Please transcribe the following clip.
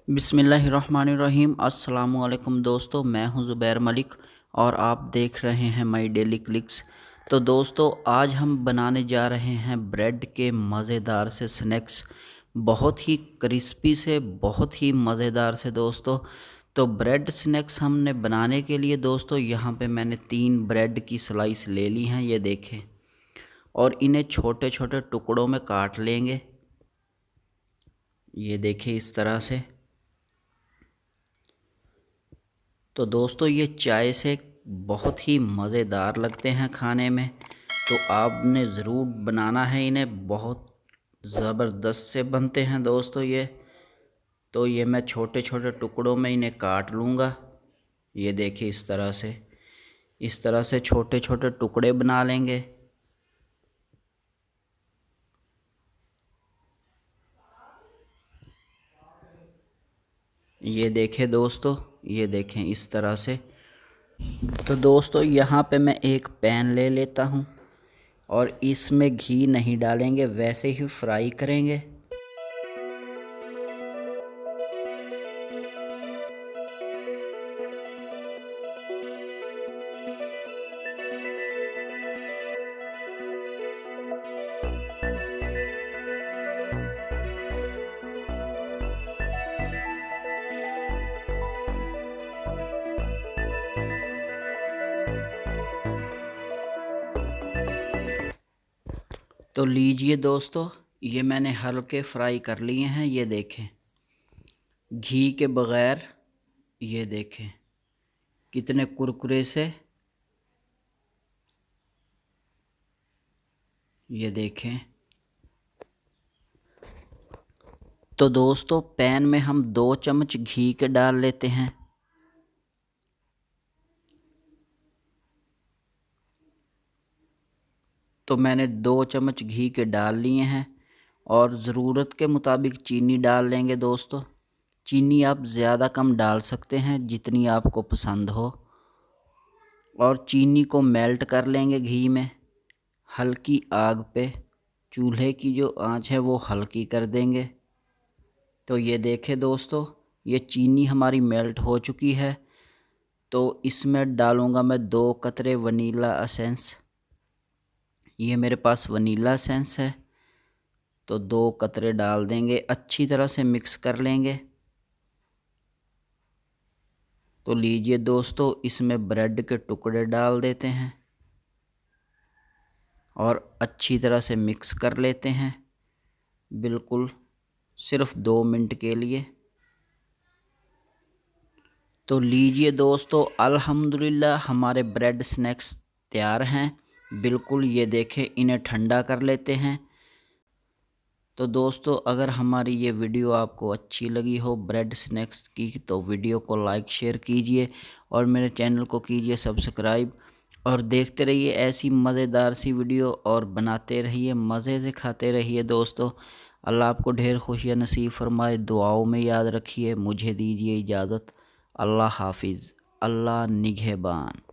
बिस्मिल्लाहिर्रहमानिर्रहीम। अस्सलामुअलैकुम दोस्तों, मैं हूं ज़ुबैर मलिक और आप देख रहे हैं माई डेली क्लिक्स। तो दोस्तों, आज हम बनाने जा रहे हैं ब्रेड के मज़ेदार से स्नैक्स, बहुत ही क्रिस्पी से, बहुत ही मज़ेदार से दोस्तों। तो ब्रेड स्नैक्स हमने बनाने के लिए दोस्तों यहाँ पे मैंने 3 ब्रेड की स्लाइस ले ली हैं, ये देखें, और इन्हें छोटे छोटे टुकड़ों में काट लेंगे। ये देखें इस तरह से। तो दोस्तों, ये चाय से बहुत ही मज़ेदार लगते हैं खाने में, तो आपने ज़रूर बनाना है इन्हें। बहुत ज़बरदस्त से बनते हैं दोस्तों ये। तो ये मैं छोटे छोटे टुकड़ों में इन्हें काट लूँगा। ये देखिए इस तरह से छोटे छोटे टुकड़े बना लेंगे। ये देखें दोस्तों, ये देखें इस तरह से। तो दोस्तों, यहाँ पे मैं एक पैन ले लेता हूँ और इसमें घी नहीं डालेंगे, वैसे ही फ्राई करेंगे। तो लीजिए दोस्तों, ये मैंने हल्के फ्राई कर लिए हैं। ये देखें घी के बग़ैर, ये देखें कितने कुरकुरे से। ये देखें। तो दोस्तों, पैन में हम 2 चम्मच घी के डाल लेते हैं। तो मैंने 2 चम्मच घी के डाल लिए हैं और ज़रूरत के मुताबिक चीनी डाल लेंगे दोस्तों। चीनी आप ज़्यादा कम डाल सकते हैं जितनी आपको पसंद हो। और चीनी को मेल्ट कर लेंगे घी में, हल्की आग पे। चूल्हे की जो आंच है वो हल्की कर देंगे। तो ये देखें दोस्तों, ये चीनी हमारी मेल्ट हो चुकी है। तो इसमें डालूँगा मैं 2 कतरे वनीला एसेंस। ये मेरे पास वनीला एसेंस है, तो 2 कतरे डाल देंगे। अच्छी तरह से मिक्स कर लेंगे। तो लीजिए दोस्तों, इसमें ब्रेड के टुकड़े डाल देते हैं और अच्छी तरह से मिक्स कर लेते हैं, बिल्कुल सिर्फ 2 मिनट के लिए। तो लीजिए दोस्तों, अल्हम्दुलिल्लाह हमारे ब्रेड स्नैक्स तैयार हैं बिल्कुल। ये देखें, इन्हें ठंडा कर लेते हैं। तो दोस्तों, अगर हमारी ये वीडियो आपको अच्छी लगी हो ब्रेड स्नैक्स की, तो वीडियो को लाइक शेयर कीजिए और मेरे चैनल को कीजिए सब्सक्राइब। और देखते रहिए ऐसी मज़ेदार सी वीडियो और बनाते रहिए, मज़े से खाते रहिए दोस्तों। अल्लाह आपको ढेर खुशियाँ नसीब फरमाए। दुआओं में याद रखिए। मुझे दीजिए इजाज़त। अल्लाह हाफिज़। अल्लाह निगहबान।